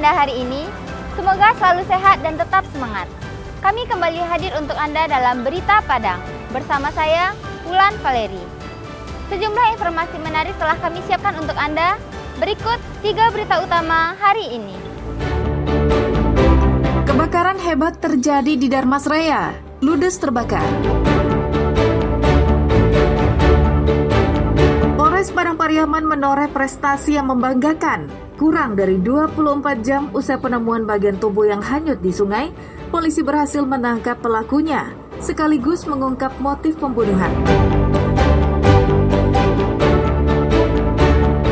Anda hari ini? Semoga selalu sehat dan tetap semangat. Kami kembali hadir untuk Anda dalam Berita Padang. Bersama saya, Wulan Valeri. Sejumlah informasi menarik telah kami siapkan untuk Anda. Berikut 3 berita utama hari ini. Kebakaran hebat terjadi di Darmasraya. Ludes terbakar. Polres Padang Pariaman menoreh prestasi yang membanggakan. Kurang dari 24 jam usai penemuan bagian tubuh yang hanyut di sungai, polisi berhasil menangkap pelakunya, sekaligus mengungkap motif pembunuhan.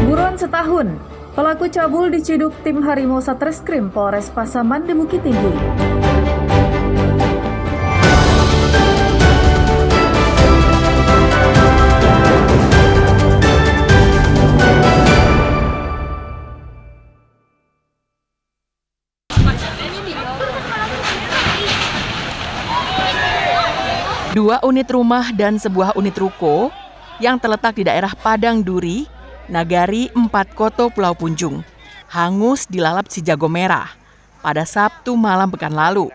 Buron setahun, pelaku cabul diciduk tim Harimau Satreskrim Polres Pasaman di Bukit Tinggi. Dua unit rumah dan sebuah unit ruko yang terletak di daerah Padang Duri, Nagari 4 Koto Pulau Punjung, hangus dilalap si jago merah pada Sabtu malam pekan lalu.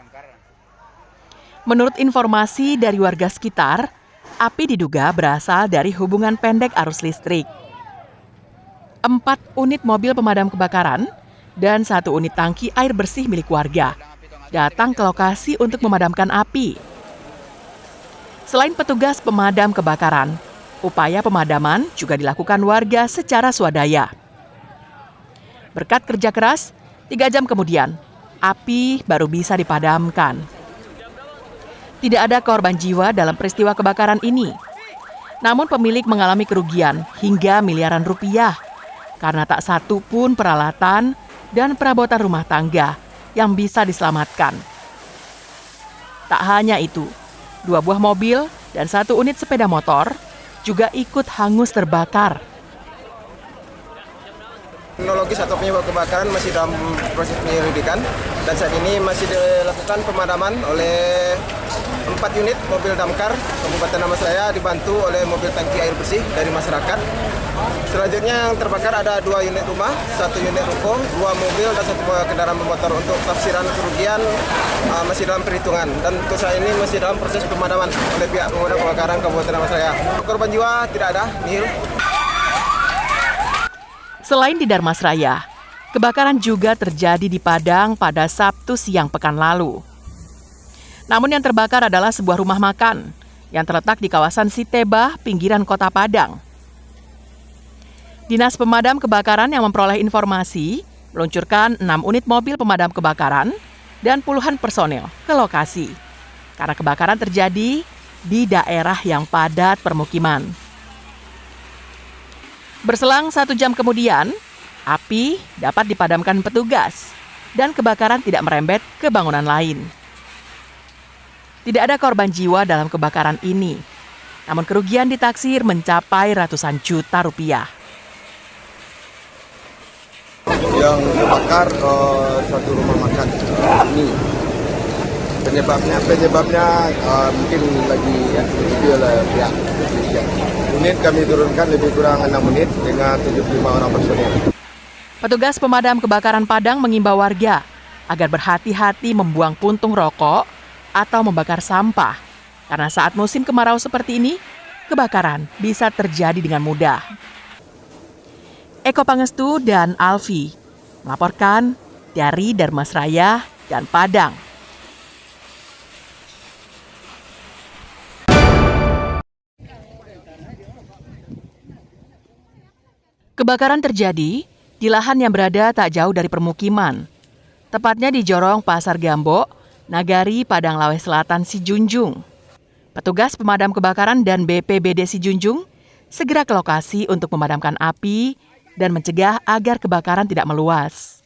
Menurut informasi dari warga sekitar, api diduga berasal dari hubungan pendek arus listrik. 4 unit mobil pemadam kebakaran dan 1 unit tangki air bersih milik warga datang ke lokasi untuk memadamkan api. Selain petugas pemadam kebakaran, upaya pemadaman juga dilakukan warga secara swadaya. Berkat kerja keras, 3 jam kemudian, api baru bisa dipadamkan. Tidak ada korban jiwa dalam peristiwa kebakaran ini. Namun pemilik mengalami kerugian hingga miliaran rupiah karena tak satu pun peralatan dan perabotan rumah tangga yang bisa diselamatkan. Tak hanya itu, 2 buah mobil dan 1 unit sepeda motor juga ikut hangus terbakar. Kronologis atau penyebab kebakaran masih dalam proses penyelidikan dan saat ini masih dilakukan pemadaman oleh 4 unit mobil damkar Kabupaten Darmasraya dibantu oleh mobil tangki air bersih dari masyarakat. Selanjutnya yang terbakar ada 2 unit rumah, 1 unit ruko, 2 mobil dan 1 buah kendaraan bermotor. Untuk tafsiran kerugian masih dalam perhitungan dan untuk saat ini masih dalam proses pemadaman oleh pihak pemadam kebakaran Kabupaten Darmasraya. Korban jiwa tidak ada, nihil. Selain di Darmasraya, kebakaran juga terjadi di Padang pada Sabtu siang pekan lalu. Namun yang terbakar adalah sebuah rumah makan yang terletak di kawasan Sitebah, pinggiran kota Padang. Dinas Pemadam Kebakaran yang memperoleh informasi meluncurkan 6 unit mobil pemadam kebakaran dan puluhan personel ke lokasi karena kebakaran terjadi di daerah yang padat permukiman. Berselang 1 jam kemudian, api dapat dipadamkan petugas dan kebakaran tidak merembet ke bangunan lain. Tidak ada korban jiwa dalam kebakaran ini, namun kerugian ditaksir mencapai ratusan juta rupiah. Yang terbakar satu rumah makan ini. Penyebabnya mungkin lagi diselidiki oleh pihak kepolisian. Unit kami turunkan lebih kurang 6 unit dengan 75 orang personel. Petugas pemadam kebakaran Padang mengimbau warga agar berhati-hati membuang puntung rokok atau membakar sampah, karena saat musim kemarau seperti ini, kebakaran bisa terjadi dengan mudah. Eko Pangestu dan Alfi melaporkan dari Darmasraya dan Padang. Kebakaran terjadi di lahan yang berada tak jauh dari permukiman, tepatnya di Jorong Pasar Gambok, Nagari, Padang Lawe Selatan, Sijunjung. Petugas pemadam kebakaran dan BPBD Sijunjung segera ke lokasi untuk memadamkan api dan mencegah agar kebakaran tidak meluas.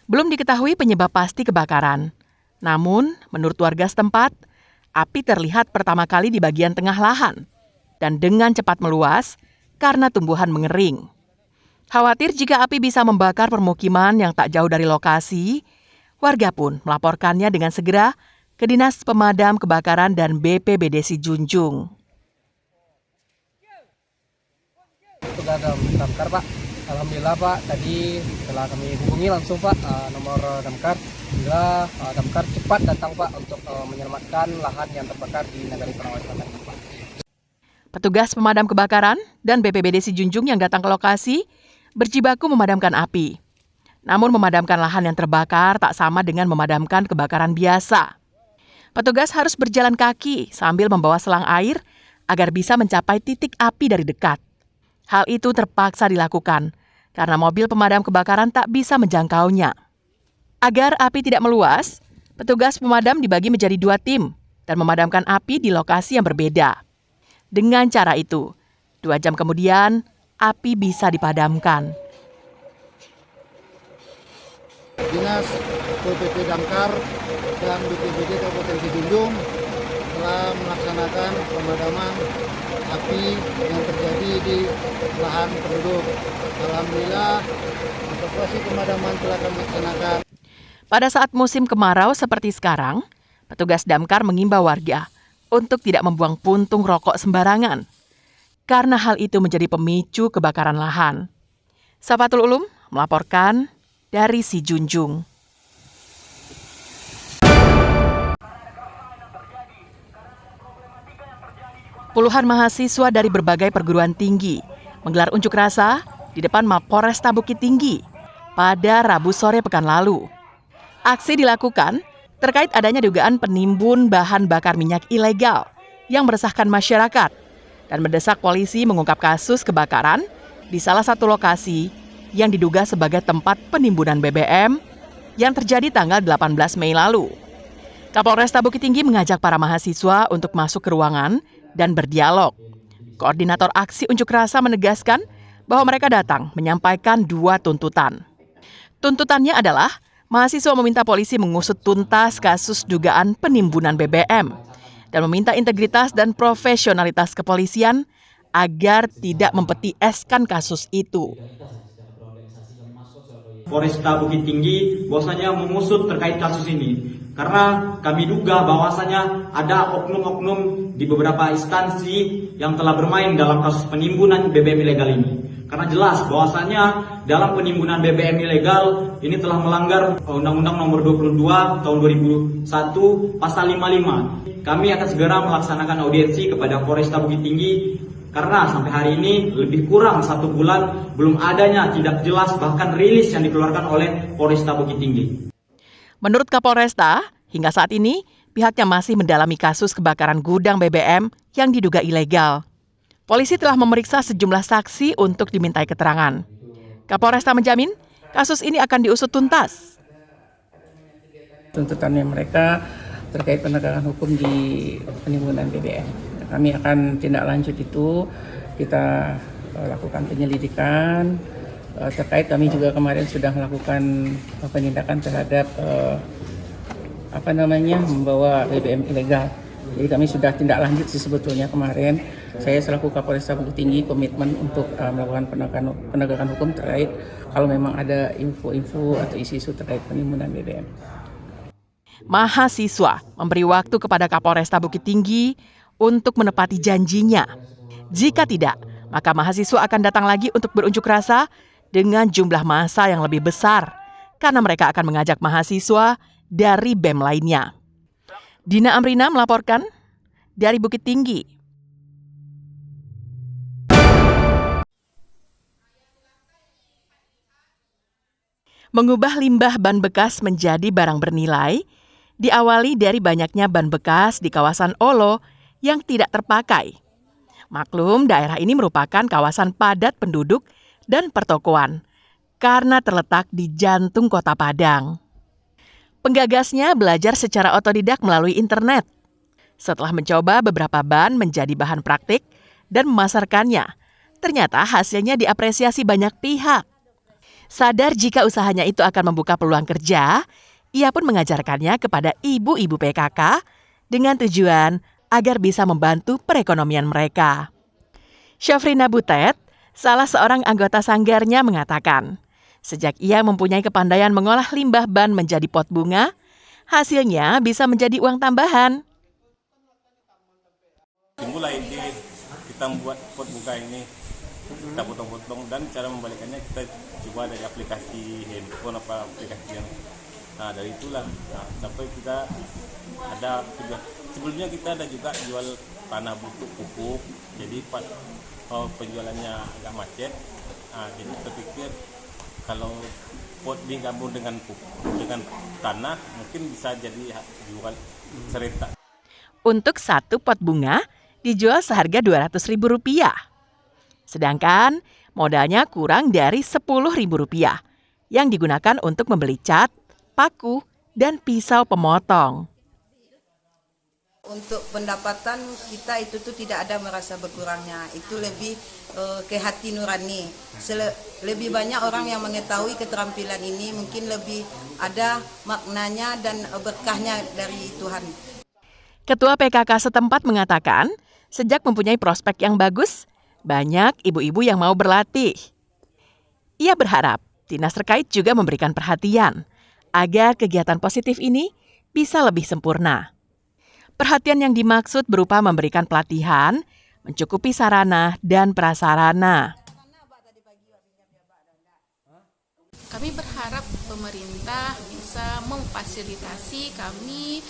Belum diketahui penyebab pasti kebakaran. Namun, menurut warga setempat, api terlihat pertama kali di bagian tengah lahan dan dengan cepat meluas karena tumbuhan mengering. Khawatir jika api bisa membakar permukiman yang tak jauh dari lokasi, warga pun melaporkannya dengan segera ke Dinas Pemadam Kebakaran dan BPBD Sijunjung. Sudah ada damkar, Pak. Alhamdulillah Pak, tadi setelah kami hubungi langsung Pak nomor damkar, bila damkar cepat datang Pak untuk menyelamatkan lahan yang terbakar di Nagari Penawai Selatan Pak. Petugas pemadam kebakaran dan BPBD Sijunjung yang datang ke lokasi berjibaku memadamkan api. Namun memadamkan lahan yang terbakar tak sama dengan memadamkan kebakaran biasa. Petugas harus berjalan kaki sambil membawa selang air agar bisa mencapai titik api dari dekat. Hal itu terpaksa dilakukan karena mobil pemadam kebakaran tak bisa menjangkaunya. Agar api tidak meluas, petugas pemadam dibagi menjadi 2 tim dan memadamkan api di lokasi yang berbeda. Dengan cara itu, 2 jam kemudian, api bisa dipadamkan. Dinas PPP Damkar dan BPBD Kabupaten Sijunjung telah melaksanakan pemadaman api yang terjadi di lahan penduduk. Alhamdulillah, operasi pemadaman telah kami laksanakan. Pada saat musim kemarau seperti sekarang, petugas damkar mengimbau warga untuk tidak membuang puntung rokok sembarangan, karena hal itu menjadi pemicu kebakaran lahan. Safatul Ulum melaporkan dari Sijunjung. Puluhan mahasiswa dari berbagai perguruan tinggi menggelar unjuk rasa di depan Mapolresta Bukit Tinggi pada Rabu sore pekan lalu. Aksi dilakukan terkait adanya dugaan penimbun bahan bakar minyak ilegal yang meresahkan masyarakat dan mendesak polisi mengungkap kasus kebakaran di salah satu lokasi yang diduga sebagai tempat penimbunan BBM yang terjadi tanggal 18 Mei lalu. Kapolresta Bukit Tinggi mengajak para mahasiswa untuk masuk ke ruangan dan berdialog. Koordinator aksi unjuk rasa menegaskan bahwa mereka datang menyampaikan 2 tuntutan. Tuntutannya adalah mahasiswa meminta polisi mengusut tuntas kasus dugaan penimbunan BBM dan meminta integritas dan profesionalitas kepolisian agar tidak mempetieskan kasus itu. Polresta Bukit Tinggi bahwasanya mengusut terkait kasus ini karena kami duga bahwasanya ada oknum-oknum di beberapa instansi yang telah bermain dalam kasus penimbunan BBM ilegal ini. Karena jelas bahwasanya dalam penimbunan BBM ilegal ini telah melanggar Undang-Undang Nomor 22 Tahun 2001 Pasal 55. Kami akan segera melaksanakan audiensi kepada Polresta Bukit Tinggi karena sampai hari ini lebih kurang 1 bulan belum adanya tidak jelas bahkan rilis yang dikeluarkan oleh Polresta Bukit Tinggi. Menurut Kapolresta, hingga saat ini pihaknya masih mendalami kasus kebakaran gudang BBM yang diduga ilegal. Polisi telah memeriksa sejumlah saksi untuk dimintai keterangan. Kapolresta menjamin kasus ini akan diusut tuntas. Tuntutannya mereka terkait penegakan hukum di penimbunan BBM. Kami akan tindak lanjut itu, kita lakukan penyelidikan. Terkait kami juga kemarin sudah melakukan penindakan terhadap membawa BBM ilegal. Jadi kami sudah tindak lanjut sih sebetulnya kemarin. Saya selaku Kapolresta Bukit Tinggi komitmen untuk melakukan penegakan hukum terkait kalau memang ada info-info atau isu-isu terkait penimbunan BBM. Mahasiswa memberi waktu kepada Kapolresta Bukit Tinggi untuk menepati janjinya. Jika tidak, maka mahasiswa akan datang lagi untuk berunjuk rasa dengan jumlah massa yang lebih besar, karena mereka akan mengajak mahasiswa dari BEM lainnya. Dina Amrina melaporkan dari Bukit Tinggi. Mengubah limbah ban bekas menjadi barang bernilai diawali dari banyaknya ban bekas di kawasan Olo yang tidak terpakai. Maklum, daerah ini merupakan kawasan padat penduduk dan pertokoan karena terletak di jantung kota Padang. Penggagasnya belajar secara otodidak melalui internet. Setelah mencoba beberapa ban menjadi bahan praktik dan memasarkannya, ternyata hasilnya diapresiasi banyak pihak. Sadar jika usahanya itu akan membuka peluang kerja, ia pun mengajarkannya kepada ibu-ibu PKK dengan tujuan agar bisa membantu perekonomian mereka. Syafrina Butet, salah seorang anggota sanggarnya mengatakan, sejak ia mempunyai kepandaian mengolah limbah ban menjadi pot bunga, hasilnya bisa menjadi uang tambahan. Dimulai kita membuat pot bunga ini kita potong-potong, dan cara membalikannya kita coba dari aplikasi handphone apa aplikasi yang dari itulah sampai kita ada sebelumnya kita ada juga jual tanah butuh pupuk, jadi penjualannya agak macet. Jadi kita pikir kalau pot digabung dengan tanah mungkin bisa jadi jual serentak. Untuk satu pot bunga dijual seharga Rp200.000. Sedangkan modalnya kurang dari Rp10.000 yang digunakan untuk membeli cat, paku, dan pisau pemotong. Untuk pendapatan kita itu tuh tidak ada merasa berkurangnya, itu lebih ke hati nurani. Lebih banyak orang yang mengetahui keterampilan ini, mungkin lebih ada maknanya dan berkahnya dari Tuhan. Ketua PKK setempat mengatakan, sejak mempunyai prospek yang bagus, banyak ibu-ibu yang mau berlatih. Ia berharap dinas terkait juga memberikan perhatian agar kegiatan positif ini bisa lebih sempurna. Perhatian yang dimaksud berupa memberikan pelatihan, mencukupi sarana dan prasarana. Kami berharap pemerintah bisa memfasilitasi kami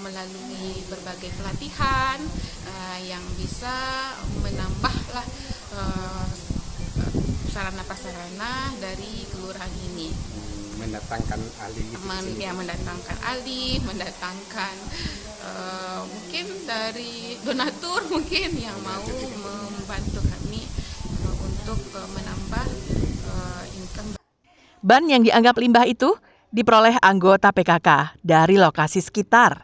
melalui berbagai pelatihan yang bisa menambahlah sarana-prasarana dari kelurahan ini. Mendatangkan ahli, mendatangkan mungkin dari donatur mungkin yang mau membantu kami untuk menambah income. Ban yang dianggap limbah itu diperoleh anggota PKK dari lokasi sekitar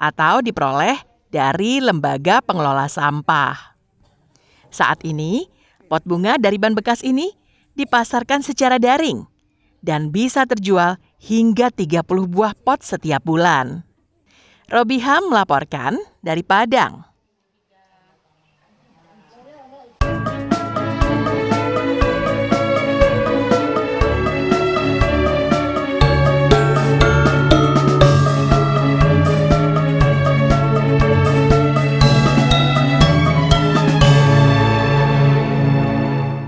atau diperoleh dari lembaga pengelola sampah. Saat ini, pot bunga dari ban bekas ini dipasarkan secara daring dan bisa terjual hingga 30 buah pot setiap bulan. Robiham melaporkan dari Padang.